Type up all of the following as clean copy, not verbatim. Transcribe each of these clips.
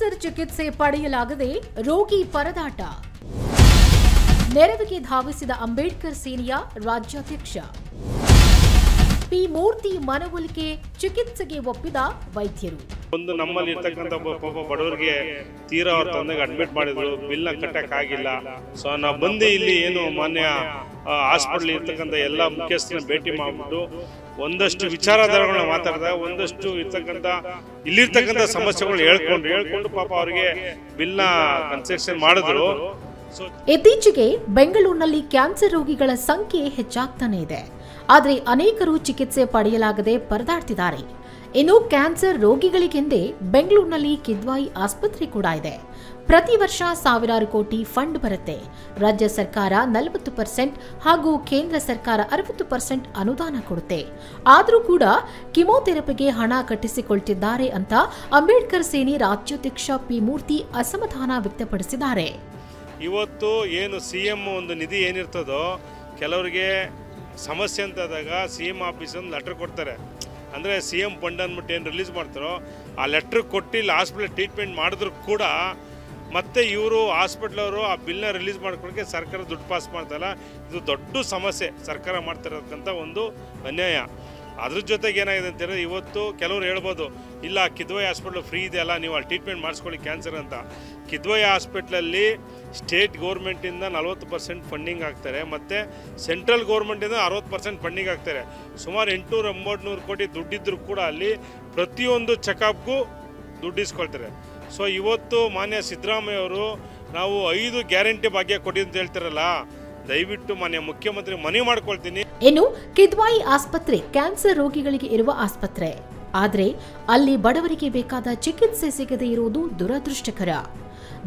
Cancer ಚಿಕಿತ್ಸೆ ಪಡೆಯಲಾಗದೆ ರೋಗಿ ಪರದಾಟ. ನೆರವಿಗೆ ಧಾವಿಸಿದ ಅಂಬೇಡ್ಕರ್ ಸೇನೆಯ ರಾಜ್ಯಾಧ್ಯಕ್ಷ. ಪಿ ಮೂರ್ತಿ ಮನವೊಲಿಕೆ ಚಿಕಿತ್ಸೆಗೆ ಒಪ್ಪಿದ ವೈದ್ಯರು. ಒಂದು ನಮ್ಮಲ್ಲಿ ಇರ್ತಕ್ಕಂಥ ಪಾಪ ಬಡವರಿಗೆ ತೀರಾ ಅವ್ರ ತಂದೆಗೆ ಅಡ್ಮಿಟ್ ಮಾಡಿದ್ರು, ಬಿಲ್ನ ಕಟ್ಟಕ್ಕಾಗಿಲ್ಲ. ಸೊ ನಾವು ಬಂದು ಇಲ್ಲಿ ಏನು ಮಾನ್ಯ ಹಾಸ್ಪಿಟಲ್ ಇರ್ತಕ್ಕಂಥ ಎಲ್ಲ ಮುಖ್ಯಸ್ಥರನ್ನ ಭೇಟಿ ಮಾಡಿಬಿಟ್ಟು ಒಂದಷ್ಟು ವಿಚಾರಧಾರೆಗಳನ್ನ ಮಾತಾಡಿದಾಗ ಒಂದಷ್ಟು ಇಲ್ಲಿರ್ತಕ್ಕಂಥ ಸಮಸ್ಯೆಗಳು ಹೇಳ್ಕೊಂಡು ಪಾಪ ಅವರಿಗೆ ಬಿಲ್ನ ಕನ್ಸೆಷನ್ ಮಾಡಿದ್ರು. ಇತ್ತೀಚೆಗೆ ಬೆಂಗಳೂರಿನಲ್ಲಿ ಕ್ಯಾನ್ಸರ್ ರೋಗಿಗಳ ಸಂಖ್ಯೆ ಹೆಚ್ಚಾಗ್ತಾನೆ ಇದೆ. ಆದರೆ ಅನೇಕರು ಚಿಕಿತ್ಸೆ ಪಡೆಯಲಾಗದೆ ಪರದಾಡ್ತಿದ್ದಾರೆ. ಇನ್ನು ಕ್ಯಾನ್ಸರ್ ರೋಗಿಗಳಿಗೆಂದೇ ಬೆಂಗಳೂರಿನಲ್ಲಿ ಕಿದ್ವಾಯಿ ಆಸ್ಪತ್ರೆ ಕೂಡ ಇದೆ. ಪ್ರತಿ ವರ್ಷ ಸಾವಿರಾರು ಕೋಟಿ ಫಂಡ್ ಬರುತ್ತೆ. ರಾಜ್ಯ ಸರ್ಕಾರ 40% ಹಾಗೂ ಕೇಂದ್ರ ಸರ್ಕಾರ 60% ಅನುದಾನ ಕೊಡುತ್ತೆ. ಆದರೂ ಕೂಡ ಕಿಮೋಥೆರಪಿಗೆ ಹಣ ಕಟ್ಟಿಸಿಕೊಳ್ತಿದ್ದಾರೆ ಅಂತ ಅಂಬೇಡ್ಕರ್ ಸೇನೆ ರಾಜ್ಯಾಧ್ಯಕ್ಷ ಪಿ ಮೂರ್ತಿ ಅಸಮಾಧಾನ ವ್ಯಕ್ತಪಡಿಸಿದ್ದಾರೆ. ಇವತ್ತು ಏನು CM ಒಂದು ನಿಧಿ ಏನಿರ್ತದೋ, ಕೆಲವರಿಗೆ ಸಮಸ್ಯೆ ಅಂತಾದಾಗ CM ಆಫೀಸಲ್ಲಿ ಲೆಟರ್ ಕೊಡ್ತಾರೆ. ಅಂದರೆ CM ಫಂಡ್ ಅಂದ್ಬಿಟ್ಟು ಏನು ರಿಲೀಸ್ ಮಾಡ್ತಾರೋ ಆ ಲೆಟ್ರ್ ಕೊಟ್ಟು ಇಲ್ಲಿ ಹಾಸ್ಪಿಟಲ್ ಟ್ರೀಟ್ಮೆಂಟ್ ಮಾಡಿದ್ರು ಕೂಡ ಮತ್ತೆ ಇವರು ಹಾಸ್ಪಿಟ್ಲವರು ಆ ಬಿಲ್ನ ರಿಲೀಸ್ ಮಾಡ್ಕೊಳಕ್ಕೆ ಸರ್ಕಾರ ದುಡ್ಡು ಪಾಸ್ ಮಾಡ್ತಾರಲ್ಲ, ಇದು ದೊಡ್ಡ ಸಮಸ್ಯೆ ಸರ್ಕಾರ ಮಾಡ್ತಿರೋದಕ್ಕಂಥ ಒಂದು ಅನ್ಯಾಯ. ಅದ್ರ ಜೊತೆಗೆ ಏನಾಗಿದೆ ಅಂತ ಹೇಳಿದ್ರೆ, ಇವತ್ತು ಕೆಲವರು ಹೇಳ್ಬೋದು, ಇಲ್ಲ ಕಿದ್ವಾಯಿ ಹಾಸ್ಪಿಟ್ಲ್ ಫ್ರೀ ಇದೆಯಲ್ಲ, ನೀವು ಅಲ್ಲಿ ಟ್ರೀಟ್ಮೆಂಟ್ ಮಾಡಿಸ್ಕೊಳ್ಳಿ ಕ್ಯಾನ್ಸರ್ ಅಂತ. ಕಿದ್ವಾಯಿ ಹಾಸ್ಪಿಟ್ಲಲ್ಲಿ ಸ್ಟೇಟ್ ಗೌರ್ಮೆಂಟಿಂದ 40% ಫಂಡಿಂಗ್ ಆಗ್ತಾರೆ, ಮತ್ತು ಸೆಂಟ್ರಲ್ ಗೌರ್ಮೆಂಟಿಂದ 60% ಫಂಡಿಂಗ್ ಆಗ್ತಾರೆ. ಸುಮಾರು 800-900 ಕೋಟಿ ದುಡ್ಡಿದ್ರೂ ಕೂಡ ಅಲ್ಲಿ ಪ್ರತಿಯೊಂದು ಚೆಕಪ್ಗೂ ದುಡ್ಡು ಇಸ್ಕೊಳ್ತಾರೆ. ಸೊ ಇವತ್ತು ಮಾನ್ಯ ಸಿದ್ದರಾಮಯ್ಯ ಅವರು ನಾವು 5 ಗ್ಯಾರಂಟಿ ಭಾಗ್ಯ ಕೊಡಿ ಅಂತ ಹೇಳ್ತಾರಲ್ಲ, ದಯವಿಟ್ಟು ಮಾನ್ಯ ಮುಖ್ಯಮಂತ್ರಿ ಮನವಿ ಮಾಡ್ಕೊಳ್ತೀನಿ. ಇನ್ನು ಕಿದ್ವಾಯಿ ಆಸ್ಪತ್ರೆ ಕ್ಯಾನ್ಸರ್ ರೋಗಿಗಳಿಗೆ ಇರುವ ಆಸ್ಪತ್ರೆ. ಆದರೆ ಅಲ್ಲಿ ಬಡವರಿಗೆ ಬೇಕಾದ ಚಿಕಿತ್ಸೆ ಸಿಗದೇ ಇರುವುದು ದುರದೃಷ್ಟಕರ.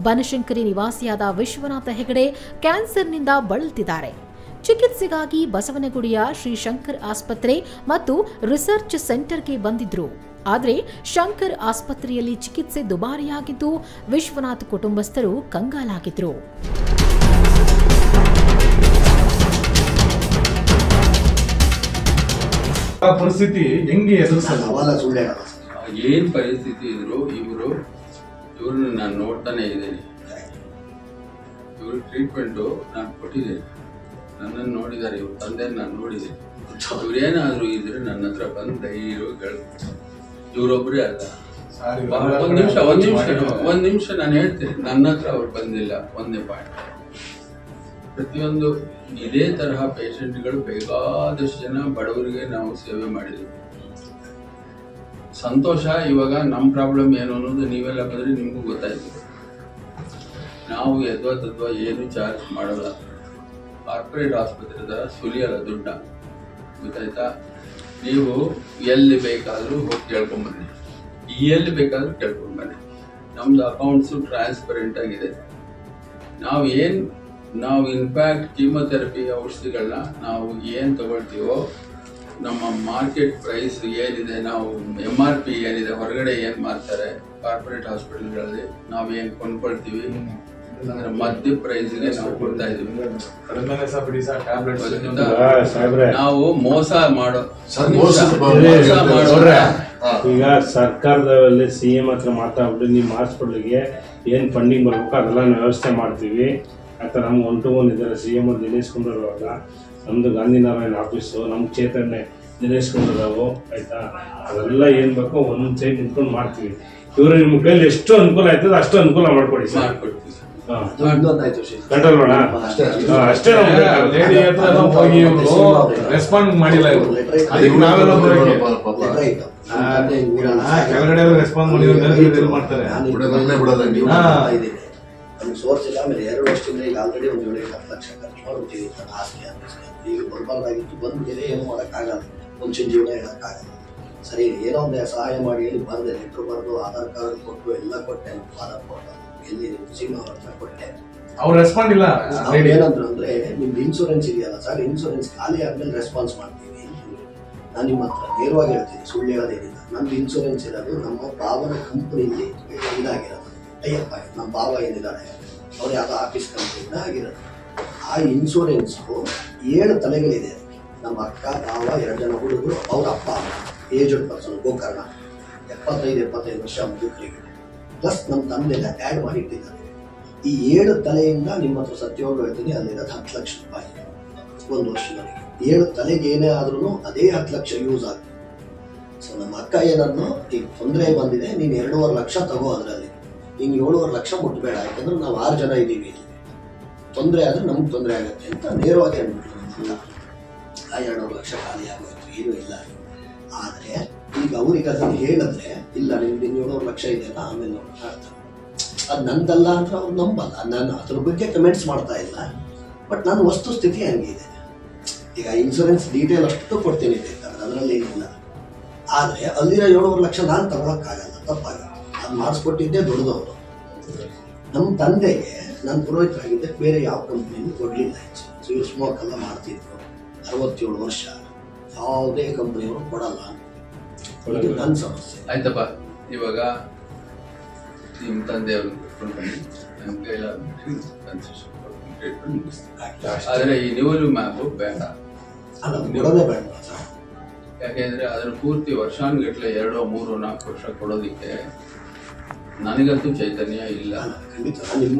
ಬನಶಂಕರಿ ನಿವಾಸಿಯಾದ ವಿಶ್ವನಾಥ ಹೆಗಡೆ ಕ್ಯಾನ್ಸರ್ನಿಂದ ಬಳಲ್ತಿದ್ದಾರೆ. ಚಿಕಿತ್ಸೆಗಾಗಿ ಬಸವನಗುಡಿಯ ಶ್ರೀ ಶಂಕರ್ ಆಸ್ಪತ್ರೆ ಮತ್ತು ರಿಸರ್ಚ್ ಸೆಂಟರ್ಗೆ ಬಂದಿದ್ರು. ಆದರೆ ಶಂಕರ್ ಆಸ್ಪತ್ರೆಯಲ್ಲಿ ಚಿಕಿತ್ಸೆ ದುಬಾರಿಯಾಗಿದ್ದು ವಿಶ್ವನಾಥ್ ಕುಟುಂಬಸ್ಥರು ಕಂಗಾಲಾಗಿದ್ರು. ಪರಿಸ್ಥಿತಿ ಹೆಂಗೆ ಏನ್ ಪರಿಸ್ಥಿತಿ ಇದ್ರು ಇವ್ರನ್ನ ನಾನು ನೋಡ್ತಾನೆ ಇದ್ದೇನೆ. ಇವ್ರ ಟ್ರೀಟ್ಮೆಂಟು ನಾನು ಕೊಟ್ಟಿದ್ದೇನೆ, ನನ್ನನ್ನು ನೋಡಿದ್ದಾರೆ, ಇವ್ರ ತಂದೆ ನಾನು ನೋಡಿದ್ದೇನೆ. ಇವ್ರೇನಾದ್ರು ಇದ್ರೆ ನನ್ನ ಹತ್ರ ಬಂದು ಧೈರ್ಯ ಇವ್ರೊಬ್ಬರೇ ಅಲ್ಲ. ಒಂದ್ ನಿಮಿಷ ನಾನು ಹೇಳ್ತೇನೆ, ನನ್ನ ಹತ್ರ ಅವ್ರು ಬಂದಿಲ್ಲ. ಒಂದೇ ಪಾಯಿಂಟ್, ಪ್ರತಿಯೊಂದು ಇದೇ ತರಹ ಪೇಷಂಟ್ಗಳು ಬೇಕಾದಷ್ಟು ಜನ ಬಡವರಿಗೆ ನಾವು ಸೇವೆ ಮಾಡಿದ್ವಿ. ಸಂತೋಷ. ಇವಾಗ ನಮ್ಮ ಪ್ರಾಬ್ಲಮ್ ಏನು ಅನ್ನೋದು ನೀವೆಲ್ಲ ಬಂದರೆ ನಿಮಗೂ ಗೊತ್ತಾಯ್ತು. ನಾವು ಯದ್ವಾ ಏನು ಚಾರ್ಜ್ ಮಾಡಲ್ಲ. ಕಾರ್ಪೊರೇಟ್ ಆಸ್ಪತ್ರೆ ಥರ ಸುಲಿಯಲ್ಲ ದುಡ್ಡ, ಗೊತ್ತಾಯ್ತಾ? ನೀವು ಎಲ್ಲಿ ಬೇಕಾದರೂ ಹೋಗಿ ಕೇಳ್ಕೊಂಬನ್ನಿ, ಎಲ್ಲಿ ಬೇಕಾದರೂ ಕೇಳ್ಕೊಂಬನ್ನಿ. ನಮ್ದು ಅಕೌಂಟ್ಸು ಟ್ರಾನ್ಸ್ಪರೆಂಟ್ ಆಗಿದೆ. ನಾವು ಇನ್ಫ್ಯಾಕ್ಟ್ ಕೀಮೋಥೆರಪಿ ಔಷಧಿಗಳನ್ನ ನಾವು ಏನು ತಗೊಳ್ತೀವೋ ನಮ್ಮ ಮಾರ್ಕೆಟ್ ಪ್ರೈಸ್ ಏನಿದೆ, ನಾವು MRP ಏನಿದೆ, ಹೊರಗಡೆ ಏನು ಮಾಡ್ತಾರೆ ಕಾರ್ಪೊರೇಟ್ ಹಾಸ್ಪಿಟಲ್ಗಳಲ್ಲಿ ನಾವೇನು ಕೊಂಡ್ಕೊಳ್ತೀವಿ ಅದರ ಮಧ್ಯ ಪ್ರೈಸ್ಗೆ ನಾವು ಕೊಡ್ತಾ ಇದೀವಿ. ನಾವು ಮೋಸ ಮಾಡೋ ಈಗ ಸರ್ಕಾರದಲ್ಲಿ CM ಹತ್ರ ಮಾತಾಡ್ಬಿಟ್ಟು ನಿಮ್ಮ ಹಾಸ್ಪಿಟಲ್ಗೆ ಏನು ಫಂಡಿಂಗ್ ಬರ್ಬೇಕು ಅದೆಲ್ಲ ವ್ಯವಸ್ಥೆ ಮಾಡ್ತೀವಿ ಅಂತ. ನಮ್ಗೆ 1 to 1 ಇದ್ದಾರೆ. CM ಅವ್ರು ನಿಲ್ಲಿಸ್ಕೊಂಡಿರುವಾಗ ನಮ್ದು ಗಾಂಧಿನಾರಾಯಣ ಆಫೀಸು, ನಮ್ಮ ಕ್ಷೇತ್ರನೇ ನಿಲ್ಲಿಸ್ಕೊಂಡಿದ್ದಾವೆ, ಆಯ್ತಾ? ಅದೆಲ್ಲ ಏನು ಬೇಕೋ ಒಂದ್ ಸೈಡ್ ನಿಂತ್ಕೊಂಡು ಮಾಡ್ತೀವಿ. ಇವರು ನಿಮ್ಮ ಕೈಲಿ ಎಷ್ಟು ಅನುಕೂಲ ಆಯ್ತದ ಅಷ್ಟು ಅನುಕೂಲ ಮಾಡ್ಕೊಡಿ ಸರ್. ಕಟ್ಟಲ್ವಣ ಅಷ್ಟೇ. ರೆಸ್ಪಾಂಡ್ ಮಾಡಿಲ್ಲ ಇವರು, ಅದಕ್ಕೆ ನಾವೆಲ್ಲ ಕೆಳಗಡೆ ರೆಸ್ಪಾಂಡ್ ಮಾಡಿದ್ರೆ ಮಾಡ್ತಾರೆ. ನಮ್ಗೆ ಸೋರ್ಸ್ ಇಲ್ಲ. ಆಮೇಲೆ 2 ವರ್ಷದಿಂದ ಈಗ ಆಲ್ರೆಡಿ ಒಂದು 7-8 ಲಕ್ಷ ಖರ್ಚು ಮಾಡ್ಬಿಟ್ಟಿವಿ. ನನ್ನ ಆಸ್ತಿ ಈಗ ಬರಬಾರ್ದಾಗಿತ್ತು, ಬಂದ್ಮೇಲೆ ಏನು ಮಾಡೋಕ್ಕಾಗಲ್ಲ, ಮುಂಚಿನ ಜೀವನ ಹೇಳೋಕ್ಕಾಗಲ್ಲ. ಸರಿ, ಏನೋ ಒಂದು ಸಹಾಯ ಮಾಡಿ ಹೇಳಿ ಬಂದೆ, ಲೆಟ್ರ್ ಬರೆದು ಆಧಾರ್ ಕಾರ್ಡ್ ಕೊಟ್ಟು ಎಲ್ಲ ಕೊಟ್ಟೆ, ಆಧಾರ್ ಕೊಟ್ಟು ಎಲ್ಲಿ ಸಿನಿಮಾ ಹತ್ರ ಕೊಟ್ಟೆ. ಅವ್ರು ರೆಸ್ಪಾಂಡ್ ಇಲ್ಲ. ಏನಂದ್ರು ಅಂದ್ರೆ, ನಿಮ್ದು ಇನ್ಶೂರೆನ್ಸ್ ಇದೆಯಲ್ಲ ಸರ್, ಇನ್ಶೂರೆನ್ಸ್ ಖಾಲಿ ಆದ್ಮೇಲೆ ರೆಸ್ಪಾನ್ಸ್ ಮಾಡ್ತೀವಿ. ನಾನು ನಿಮ್ಮ ಹತ್ರ ನೇರವಾಗಿ ಹೇಳ್ತೀನಿ, ಸುಳ್ಳು ಹೇಳೋದೇನಿಲ್ಲ. ನಮ್ದು ಇನ್ಶೂರೆನ್ಸ್ ಇರೋದು ನಮ್ಮ ಭಾವನ ಕಂಪನಿಯಲ್ಲಿ ಇದಾಗಿರೋದು. ಅಯ್ಯಪ್ಪ, ನಮ್ಮ ಭಾವ ಏನಿದ್ದಾರೆ ಅವ್ರು ಯಾವುದೋ ಆಫೀಸ್ ಕಂಪ್ನಿಯಿಂದ ಆಗಿರೋದು. ಆ ಇನ್ಶೂರೆನ್ಸು 7 ತಲೆಗಳಿದೆ. ನಮ್ಮ ಅಕ್ಕ, ಭಾವ, 2 ಜನ ಹುಡುಗರು, ಅವ್ರ ಅಪ್ಪ ಏಜ್ಡ್ ಪರ್ಸನ್, ಗೋಕರ್ಣ, 75 ವರ್ಷ ಮುದುಕರಿಗೆ. ಪ್ಲಸ್ ನಮ್ಮ ತಂದೆಲ್ಲ ಆ್ಯಡ್ ಮಾಡಿ ಇಟ್ಟಿದ್ದಾರೆ. ಈ 7 ತಲೆಯಿಂದ ನಿಮ್ಮ ಹತ್ರ ಸತ್ಯವಾಗಿ ಹೇಳ್ತೀನಿ, ಅಲ್ಲಿರೋದು 10 ಲಕ್ಷ ರೂಪಾಯಿ ಒಂದು ವರ್ಷದಲ್ಲಿ. 7 ತಲೆಗೆ ಏನೇ ಆದ್ರೂ ಅದೇ 10 ಲಕ್ಷ ಯೂಸ್ ಆಗ್ತದೆ. ಸೊ ನಮ್ಮ ಅಕ್ಕ ಏನಾದ್ರು ಈಗ ತೊಂದರೆ ಬಂದಿದೆ, ನೀನು 2.5 ಲಕ್ಷ ತಗೋ, ಅದರಲ್ಲಿ ನೀನು 7.5 ಲಕ್ಷ ಮುಟ್ಬೇಡ, ಯಾಕಂದ್ರೆ ನಾವು 6 ಜನ ಇದ್ದೀವಿ, ತೊಂದರೆ ಆದ್ರೆ ನಮ್ಗೆ ತೊಂದರೆ ಆಗುತ್ತೆ ಅಂತ ನೇರವಾಗಿ ಅಂದ್ಬಿಟ್ರು. ಆ 2.5 ಲಕ್ಷ ಖಾಲಿ ಆಗೋಯ್ತು, ಏನೂ ಇಲ್ಲ. ಆದರೆ ಈಗ ಅವ್ರಿಗೆ ಅದನ್ನು ಹೇಳಿದ್ರೆ ಇಲ್ಲ ನಿಮ್ಗೆ 7.5 ಲಕ್ಷ ಇದೆಯಲ್ಲ ಆಮೇಲೆ ನೋಡೋಣ ಆಗ್ತದೆ, ಅದು ನಂದಲ್ಲ ಅಂತ ಅವ್ರು ನಂಬಲ್ಲ. ನಾನು ಅದ್ರ ಬಗ್ಗೆ ಕಮೆಂಟ್ಸ್ ಮಾಡ್ತಾ ಇಲ್ಲ, ಬಟ್ ನನ್ನ ವಸ್ತು ಸ್ಥಿತಿ ಹಂಗಿದೆ. ಈಗ ಇನ್ಶೂರೆನ್ಸ್ ಡೀಟೇಲ್ ಅಷ್ಟು ಕೊಡ್ತೀನಿ ಬೇಕಾದ್ರೆ, ಅದರಲ್ಲಿ ಏನಿಲ್ಲ. ಆದರೆ ಅಲ್ಲಿರೋ 7.5 ಲಕ್ಷ ನಾನು ತಗೊಳಕ್ಕಾಗಲ್ಲ, ತಪ್ಪಾಗಲ್ಲ. ಅದು ಮಾಡಿಸ್ಕೊಟ್ಟಿದ್ದೆ ದೊಡ್ಡದವರು. ನಮ್ಮ ತಂದೆಗೆ ನಾನು ಪುರೋಹಿತರಾಗಿದ್ದೆ, ಬೇರೆ ಯಾವ ಕಂಪ್ನಿನೂ ಕೊಡಲಿಲ್ಲ. ಸೊ ಇವ್ರು ಸ್ಮೋಕ್ ಎಲ್ಲ ಮಾಡ್ತಿದ್ರು 67 ವರ್ಷ, ಯಾವುದೇ ಕಂಪ್ನಿಯವರು ಕೊಡಲ್ಲ. ಇದು ನನ್ನ ಸಮಸ್ಯೆ. ಆಯ್ತಪ್ಪ, ಇವಾಗ ನಿಮ್ಮ ತಂದೆಯವರು ನಮ್ಮ ಕೈಲಾದ್ರೆ ಆದರೆ ಈ ನಿವಲು ಮ್ಯಾಪು ಬೇಡ, ಅಲ್ಲ ಕೊಡೋದೇ ಬೇಡ. ಯಾಕೆಂದ್ರೆ ಅದ್ರ ಪೂರ್ತಿ ವರ್ಷಾನುಗಟ್ಲೆ 2, 3, 4 ವರ್ಷ ಕೊಡೋದಿಕ್ಕೆ ನನಗಂತೂ ಚೈತನ್ಯ ಇಲ್ಲ.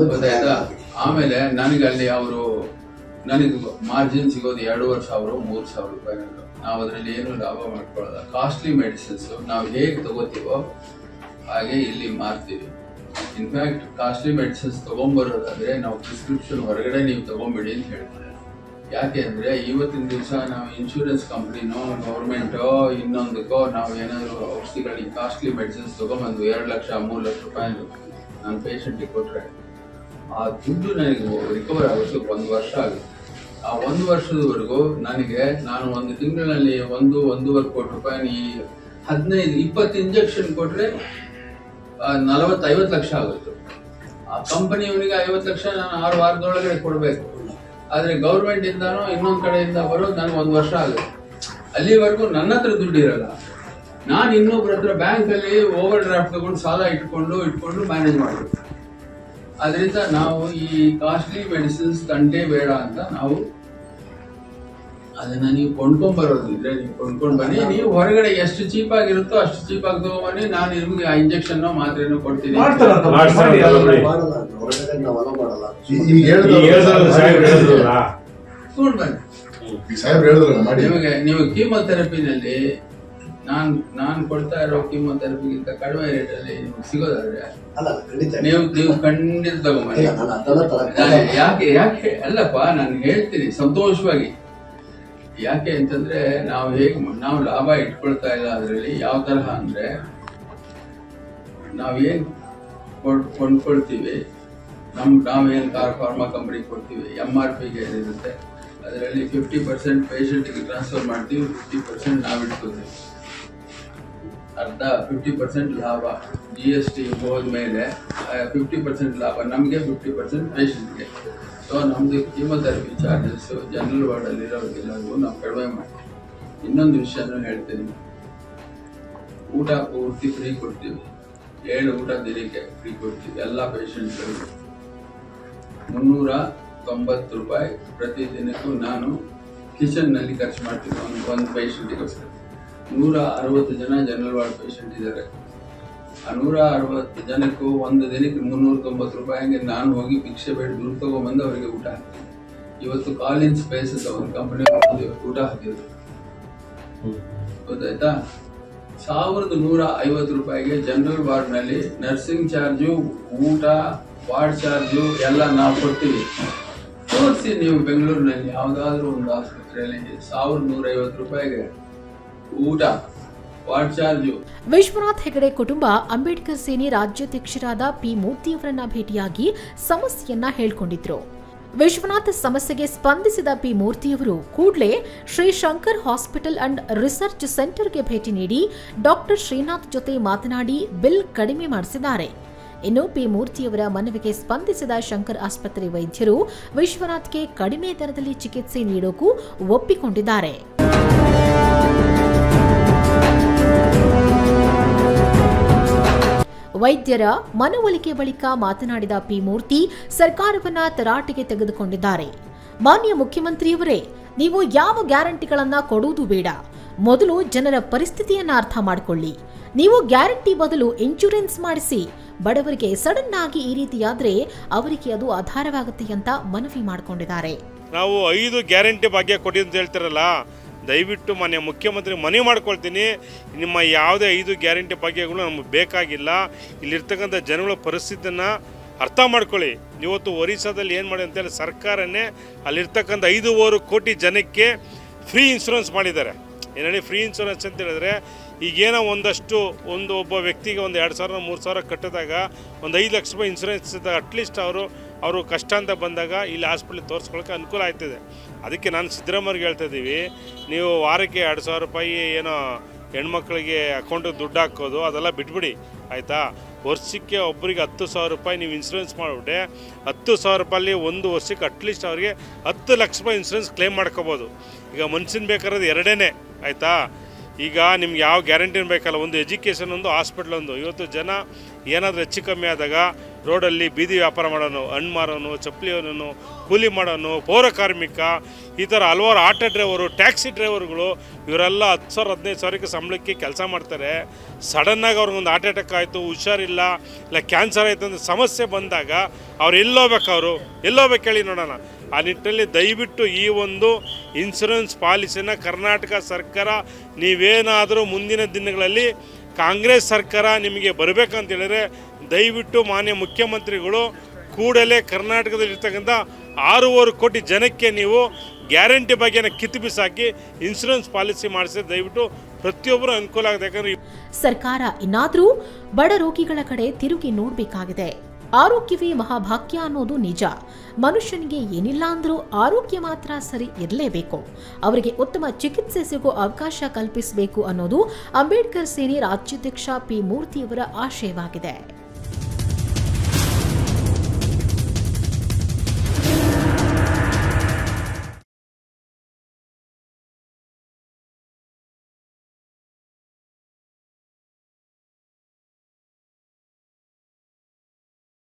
ಗೊತ್ತಾಯ್ತಾ? ಆಮೇಲೆ ನನಗೆ ಅಲ್ಲಿ ಅವರು ನನಗೆ ಮಾರ್ಜಿನ್ ಸಿಗೋದು 2,500, 3,000 ರೂಪಾಯಿ. ನಾವು ಅದರಲ್ಲಿ ಏನು ಲಾಭ ಮಾಡ್ಕೊಳ್ಳೋಲ್ಲ. ಕಾಸ್ಟ್ಲಿ ಮೆಡಿಸಿನ್ಸ್ ನಾವು ಹೇಗೆ ತಗೋತೀವೋ ಹಾಗೆ ಇಲ್ಲಿ ಮಾರ್ತೀವಿ. ಇನ್ಫ್ಯಾಕ್ಟ್ ಕಾಸ್ಟ್ಲಿ ಮೆಡಿಸಿನ್ಸ್ ತಗೊಂಡ್ಬರೋದಾದ್ರೆ ನಾವು ಪ್ರಿಸ್ಕ್ರಿಪ್ಷನ್ ಹೊರಗಡೆ ನೀವು ತಗೊಂಬಿಡಿ ಅಂತ ಹೇಳ್ತಾರೆ. ಯಾಕೆ ಅಂದರೆ ಇವತ್ತಿನ ದಿವಸ ನಾವು ಇನ್ಶೂರೆನ್ಸ್ ಕಂಪ್ನಿನೋ ಗೌರ್ಮೆಂಟೋ ಇನ್ನೊಂದಕ್ಕೋ ನಾವು ಏನಾದರೂ ಔಷಧಿಗಳಿಗೆ ಕಾಸ್ಟ್ಲಿ ಮೆಡಿಸಿನ್ಸ್ ತೊಗೊಂಬಂದು 2 ಲಕ್ಷ 3 ಲಕ್ಷ ರೂಪಾಯಿ ನಾನು ಪೇಷಂಟಿಗೆ ಕೊಟ್ಟರೆ ಆ ದುಡ್ಡು ನನಗೆ ರಿಕವರ್ ಆಗೋದಕ್ಕೆ 1 ವರ್ಷ ಆಗುತ್ತೆ. ಆ 1 ವರ್ಷದವರೆಗೂ ನಾನು 1 ತಿಂಗಳಲ್ಲಿ 1-1.5 ಕೋಟಿ ರೂಪಾಯಿ 15-20 ಇಂಜೆಕ್ಷನ್ ಕೊಟ್ಟರೆ 40-50 ಲಕ್ಷ ಆಗುತ್ತೆ. ಆ ಕಂಪನಿಯವನಿಗೆ 50 ಲಕ್ಷ ನಾನು 6 ವಾರದೊಳಗಡೆ ಕೊಡಬೇಕು. ಆದರೆ ಗೌರ್ಮೆಂಟ್ ಇಂದಾನೋ ಇನ್ನೊಂದು ಕಡೆಯಿಂದ ಬರೋದು ನನಗೆ 1 ವರ್ಷ ಆಗುತ್ತೆ. ಅಲ್ಲಿವರೆಗೂ ನನ್ನ ಹತ್ರ ದುಡ್ಡು ಇರಲ್ಲ. ನಾನು ಇನ್ನೊಬ್ಬರ ಹತ್ರ ಬ್ಯಾಂಕಲ್ಲಿ ಓವರ್ ಡ್ರಾಫ್ಟ್ ತಗೊಂಡು ಸಾಲ ಇಟ್ಕೊಂಡು ಮ್ಯಾನೇಜ್ ಮಾಡಬೇಕು. ಅದರಿಂದ ನಾವು ಈ ಕಾಸ್ಟ್ಲಿ ಮೆಡಿಸಿನ್ಸ್ ತಂಟೆ ಬೇಡ ಅಂತ ನಾವು ಅದನ್ನ ನೀವು ಕೊಂಡ್ಕೊಂಡ್ಬರೋದಿದ್ರೆ ನೀವು ಕೊಂಡ್ಕೊಂಡು ಬನ್ನಿ. ನೀವು ಹೊರಗಡೆ ಎಷ್ಟು ಚೀಪ್ ಆಗಿರುತ್ತೋ ಅಷ್ಟು ಚೀಪ್ ಆಗಿ ತಗೊಂಡ್ಬನ್ನಿ. ನಾನು ನಿಮ್ಗೆ ಆ ಇಂಜೆಕ್ಷನ್ ಮಾತ್ರೆನೂ ಕೊಡ್ತೀನಿ. ತಗೊಂಡ್ ಬನ್ನಿ. ನೀವು ಕೀಮೋಥೆರಪಿನಲ್ಲಿ ನಾನು ಕೊಡ್ತಾ ಇರೋ ಕೀಮೋಥೆರಪಿಗಿಂತ ಕಡಿಮೆ ರೇಟಲ್ಲಿ ನಿಮ್ಗೆ ಸಿಗೋದಾದ್ರೆ ನೀವು ಖಂಡಿತ ತಗೊಂಬನ್ನಿ. ಯಾಕೆ ಅಲ್ಲಪ್ಪ, ನಾನು ಹೇಳ್ತೀನಿ ಸಂತೋಷವಾಗಿ. ಯಾಕೆ ಅಂತಂದ್ರೆ ನಾವು ಲಾಭ ಇಟ್ಕೊಳ್ತಾ ಇಲ್ಲ ಅದರಲ್ಲಿ. ಯಾವ ತರಹ ಅಂದ್ರೆ ನಾವೇನ್ ಕೊಂಡ್ಕೊಳ್ತೀವಿ, ನಾವೇನು ಫಾರ್ಮಾ ಕಂಪನಿ ಕೊಡ್ತೀವಿ, MRPಗೆ ಏನಿರುತ್ತೆ ಅದರಲ್ಲಿ 50% ಪೇಷಂಟ್ಗೆ ಟ್ರಾನ್ಸ್ಫರ್ ಮಾಡ್ತೀವಿ, 50% ನಾವು ಇಟ್ಕೊಳ್ತೀವಿ. ಅರ್ಧ 50% ಲಾಭ. GST ಹೋದ್ಮೇಲೆ 50% ಲಾಭ ನಮಗೆ, 50% ಪೇಷಂಟ್ಗೆ. ಸೊ ನಮ್ದು ಕೀಮೋಥೆರಪಿ ಚಾರ್ಜಸ್ ಜನರಲ್ ವಾರ್ಡಲ್ಲಿ ಇರೋರಿಗೆಲ್ಲರಿಗೂ ನಾವು ಕಡಿಮೆ ಮಾಡ್ತೀವಿ. ಇನ್ನೊಂದು ವಿಷಯನೂ ಹೇಳ್ತೀನಿ, ಊಟ ಪೂರ್ತಿ ಫ್ರೀ ಕೊಡ್ತೀವಿ. 7 ಊಟ ದಿನಕ್ಕೆ ಫ್ರೀ ಕೊಡ್ತೀವಿ ಎಲ್ಲ ಪೇಷಂಟ್ಗಳಿಗೆ. 390 ರೂಪಾಯಿ ಪ್ರತಿ ದಿನಕ್ಕೂ ನಾನು ಕಿಚನ್ನಲ್ಲಿ ಖರ್ಚು ಮಾಡ್ತೀನಿ ಒಂದು ಪೇಷಂಟಿಗೋಸ್ಕರ. 160 ಜನ ಜನರಲ್ ವಾರ್ಡ್ ಪೇಷಂಟ್ ಇದ್ದಾರೆ. ಆ 160 ಜನಕ್ಕೂ ಒಂದು ದಿನಕ್ಕೆ 390 ರೂಪಾಯಿಗೆ ನಾನು ಹೋಗಿ ಭಿಕ್ಷೆ ಬೇಡ ದುಡ್ಡು ತಗೊಂಡ್ಬಂದು ಅವರಿಗೆ ಊಟ ಹಾಕ್ತೀನಿ. ಇವತ್ತು ಕಾಲಿನ್ ಸ್ಪೇಸ್ ಅಂತ ಒಂದು ಕಂಪನಿ ಊಟ ಹಾಕಿದ್ರು, ಗೊತ್ತಾಯ್ತಾ? 1,150 ರೂಪಾಯಿಗೆ ಜನರಲ್ ವಾರ್ಡ್ನಲ್ಲಿ ನರ್ಸಿಂಗ್ ಚಾರ್ಜು, ಊಟ, ವಾರ್ಡ್ ಚಾರ್ಜು ಎಲ್ಲ ನಾವು ಕೊಡ್ತೀವಿ. ತೋರಿಸಿ ನೀವು ಬೆಂಗಳೂರಿನಲ್ಲಿ ಯಾವುದಾದ್ರೂ ಒಂದು ಆಸ್ಪತ್ರೆಯಲ್ಲಿ 1,150 ರೂಪಾಯಿಗೆ ಊಟ, ವಾರ್ಡ್ ಚಾರ್ಜು. ವಿಶ್ವನಾಥ್ ಹೆಗಡೆ ಕುಟುಂಬ ಅಂಬೇಡ್ಕರ್ ಸೇನೆ ರಾಜ್ಯಾಧ್ಯಕ್ಷರಾದ ಪಿ ಮೂರ್ತಿಯವರನ್ನ ಭೇಟಿಯಾಗಿ ಸಮಸ್ಯೆಯನ್ನ ಹೇಳ್ಕೊಂಡಿದ್ರು. ವಿಶ್ವನಾಥ್ ಸಮಸ್ಯೆಗೆ ಸ್ಪಂದಿಸಿದ ಪಿ ಮೂರ್ತಿಯವರು ಕೂಡಲೇ Shri Shankar hospital and research ಸೆಂಟರ್ಗೆ ಭೇಟಿ ನೀಡಿ ಡಾಕ್ಟರ್ ಶ್ರೀನಾಥ್ ಜೊತೆ ಮಾತನಾಡಿ ಬಿಲ್ ಕಡಿಮೆ ಮಾಡಿಸಿದ್ದಾರೆ. ಇನ್ನು ಪಿ ಮೂರ್ತಿಯವರ ಮನವಿಗೆ ಸ್ಪಂದಿಸಿದ ಶಂಕರ್ ಆಸ್ಪತ್ರೆ ವೈದ್ಯರು ವಿಶ್ವನಾಥ್ಗೆ ಕಡಿಮೆ ದರದಲ್ಲಿ ಚಿಕಿತ್ಸೆ ನೀಡೋಕು ಒಪ್ಪಿಕೊಂಡಿದ್ದಾರೆ. ವೈದ್ಯರ ಮನವೊಲಿಕೆ ಬಳಿಕ ಮಾತನಾಡಿದ ಪಿ ಮೂರ್ತಿ ಸರ್ಕಾರವನ್ನ ತರಾಟೆಗೆ ತೆಗೆದುಕೊಂಡಿದ್ದಾರೆ. ಮಾನ್ಯ ಮುಖ್ಯಮಂತ್ರಿಯವರೇ, ನೀವು ಯಾವ ಗ್ಯಾರಂಟಿಗಳನ್ನ ಕೊಡುವುದು ಬೇಡ, ಮೊದಲು ಜನರ ಪರಿಸ್ಥಿತಿಯನ್ನ ಅರ್ಥ ಮಾಡಿಕೊಳ್ಳಿ. ನೀವು ಗ್ಯಾರಂಟಿ ಬದಲು ಇನ್ಶೂರೆನ್ಸ್ ಮಾಡಿಸಿ. ಬಡವರಿಗೆ ಸಡನ್ ಆಗಿ ಈ ರೀತಿಯಾದ್ರೆ ಅವರಿಗೆ ಅದು ಆಧಾರವಾಗುತ್ತೆ ಅಂತ ಮನವಿ ಮಾಡಿಕೊಂಡಿದ್ದಾರೆ. ನಾವು 5 ಗ್ಯಾರಂಟಿ ಭಾಗ್ಯ ಕೊಡಿ ಅಂತ ಹೇಳ್ತಾರಲ್ಲ, ದಯವಿಟ್ಟು ಮಾನ್ಯ ಮುಖ್ಯಮಂತ್ರಿ ಮನವಿ ಮಾಡ್ಕೊಳ್ತೀನಿ, ನಿಮ್ಮ ಯಾವುದೇ 5 ಗ್ಯಾರಂಟಿ ಭಾಗ್ಯಗಳು ನಮಗೆ ಬೇಕಾಗಿಲ್ಲ. ಇಲ್ಲಿರ್ತಕ್ಕಂಥ ಜನಗಳ ಪರಿಸ್ಥಿತಿಯನ್ನು ಅರ್ಥ ಮಾಡ್ಕೊಳ್ಳಿ. ಇವತ್ತು ಒರಿಸ್ಸಾದಲ್ಲಿ ಏನು ಮಾಡಿ ಅಂತೇಳಿ ಸರ್ಕಾರನೇ ಅಲ್ಲಿರ್ತಕ್ಕಂಥ 5.5 ಕೋಟಿ ಜನಕ್ಕೆ ಫ್ರೀ ಇನ್ಶೂರೆನ್ಸ್ ಮಾಡಿದ್ದಾರೆ. ಏನು ಹೇಳಿ ಫ್ರೀ ಇನ್ಶೂರೆನ್ಸ್ ಅಂತ ಹೇಳಿದ್ರೆ, ಈಗೇನೋ ಒಬ್ಬ ವ್ಯಕ್ತಿಗೆ ಒಂದು 2,000 3,000 ಕಟ್ಟಿದಾಗ ಒಂದು 5 ಲಕ್ಷ ರೂಪಾಯಿ ಇನ್ಶೂರೆನ್ಸ್ ಇದ್ದಾಗ ಅಟ್ಲೀಸ್ಟ್ ಅವರು ಕಷ್ಟ ಅಂತ ಬಂದಾಗ ಇಲ್ಲಿ ಹಾಸ್ಪಿಟ್ಲಿಗೆ ತೋರಿಸ್ಕೊಳ್ಳೋಕೆ ಅನುಕೂಲ ಆಯ್ತದೆ. ಅದಕ್ಕೆ ನಾನು ಸಿದ್ದರಾಮಯ್ಯವ್ರಿಗೆ ಹೇಳ್ತಾ ಇದ್ದೀವಿ, ನೀವು ವಾರಕ್ಕೆ 2,000 ರೂಪಾಯಿ ಏನೋ ಹೆಣ್ಮಕ್ಳಿಗೆ ಅಕೌಂಟಿಗೆ ದುಡ್ಡು ಹಾಕೋದು ಅದೆಲ್ಲ ಬಿಟ್ಬಿಡಿ ಆಯಿತಾ. ವರ್ಷಕ್ಕೆ ಒಬ್ಬರಿಗೆ 10,000 ರೂಪಾಯಿ ನೀವು ಇನ್ಶೂರೆನ್ಸ್ ಮಾಡಿಬಿಟ್ಟೆ 10,000 ರೂಪಾಯಲ್ಲಿ ಒಂದು ವರ್ಷಕ್ಕೆ ಅಟ್ಲೀಸ್ಟ್ ಅವರಿಗೆ 10 ಲಕ್ಷ ರೂಪಾಯಿ ಇನ್ಶೂರೆನ್ಸ್ ಕ್ಲೇಮ್ ಮಾಡ್ಕೋಬೋದು. ಈಗ ಮನುಷ್ಯನ ಬೇಕಾರೋದು 2 ಆಯಿತಾ. ಈಗ ನಿಮ್ಗೆ ಯಾವ ಗ್ಯಾರಂಟಿನೂ ಬೇಕಲ್ಲ, ಒಂದು ಎಜುಕೇಷನ್, ಒಂದು ಹಾಸ್ಪಿಟ್ಲ್ ಒಂದು. ಇವತ್ತು ಜನ ಏನಾದರೂ ಹೆಚ್ಚು ಕಮ್ಮಿ ಆದಾಗ ರೋಡಲ್ಲಿ ಬೀದಿ ವ್ಯಾಪಾರ ಮಾಡೋನು, ಹಣ್ಣು ಮಾರೋನು, ಚಪ್ಪಲಿಯವನು, ಕೂಲಿ ಮಾಡೋನು, ಪೌರ ಕಾರ್ಮಿಕ, ಈ ಥರ ಹಲವಾರು ಆಟೋ ಡ್ರೈವರು, ಟ್ಯಾಕ್ಸಿ ಡ್ರೈವರ್ಗಳು ಇವರೆಲ್ಲ 10,000-15,000 ಸಂಬಳಕ್ಕೆ ಕೆಲಸ ಮಾಡ್ತಾರೆ. ಸಡನ್ನಾಗಿ ಅವ್ರಿಗೊಂದು ಹಾರ್ಟ್ ಅಟ್ಯಾಕ್ ಆಯಿತು, ಹುಷಾರಿಲ್ಲ, ಇಲ್ಲ ಕ್ಯಾನ್ಸರ್ ಆಯಿತು ಅಂತ ಸಮಸ್ಯೆ ಬಂದಾಗ ಅವ್ರು ಎಲ್ಲೋಗ್ಬೇಕು ಹೇಳಿ ನೋಡೋಣ. ಆ ನಿಟ್ಟಿನಲ್ಲಿ ದಯವಿಟ್ಟು ಈ ಒಂದು ಇನ್ಶೂರೆನ್ಸ್ ಪಾಲಿಸಿನ ಕರ್ನಾಟಕ ಸರ್ಕಾರ ನೀವೇನಾದರೂ ಮುಂದಿನ ದಿನಗಳಲ್ಲಿ ಕಾಂಗ್ರೆಸ್ ಸರ್ಕಾರ ನಿಮಗೆ ಬರಬೇಕಂತ ಹೇಳಿದ್ರೆ ದಯವಿಟ್ಟು ಮಾನ್ಯ ಮುಖ್ಯಮಂತ್ರಿಗಳು ಕೂಡಲೇ ಕರ್ನಾಟಕದಲ್ಲಿರ್ತಕ್ಕಂಥ 6.5 ಕೋಟಿ ಜನಕ್ಕೆ ನೀವು ಗ್ಯಾರಂಟಿ ಬಗ್ಗೆನ ಕಿತ್ತು ಬಿಸಾಕಿ ಇನ್ಶೂರೆನ್ಸ್ ಪಾಲಿಸಿ ಮಾಡಿಸಿ ದಯವಿಟ್ಟು ಪ್ರತಿಯೊಬ್ಬರು ಅನುಕೂಲ ಆಗುತ್ತೆ. ಯಾಕಂದ್ರೆ ಸರ್ಕಾರ ಇನ್ನಾದರೂ ಬಡ ರೋಗಿಗಳ ಕಡೆ ತಿರುಗಿ ನೋಡಬೇಕಾಗಿದೆ. ಆರೋಗ್ಯವೇ ಮಹಾಭಾಗ್ಯ ಅನ್ನೋದು ನಿಜ. ಮನುಷ್ಯನಿಗೆ ಏನಿಲ್ಲ ಅಂದ್ರೂ ಆರೋಗ್ಯ ಮಾತ್ರ ಸರಿ ಇರಲೇಬೇಕು. ಅವರಿಗೆ ಉತ್ತಮ ಚಿಕಿತ್ಸೆ ಸಿಗೋ ಅವಕಾಶ ಕಲ್ಪಿಸಬೇಕು ಅನ್ನೋದು ಅಂಬೇಡ್ಕರ್ ಸೇನೆ ರಾಜ್ಯಾಧ್ಯಕ್ಷ ಪಿ ಮೂರ್ತಿಯವರ ಆಶಯವಾಗಿದೆ.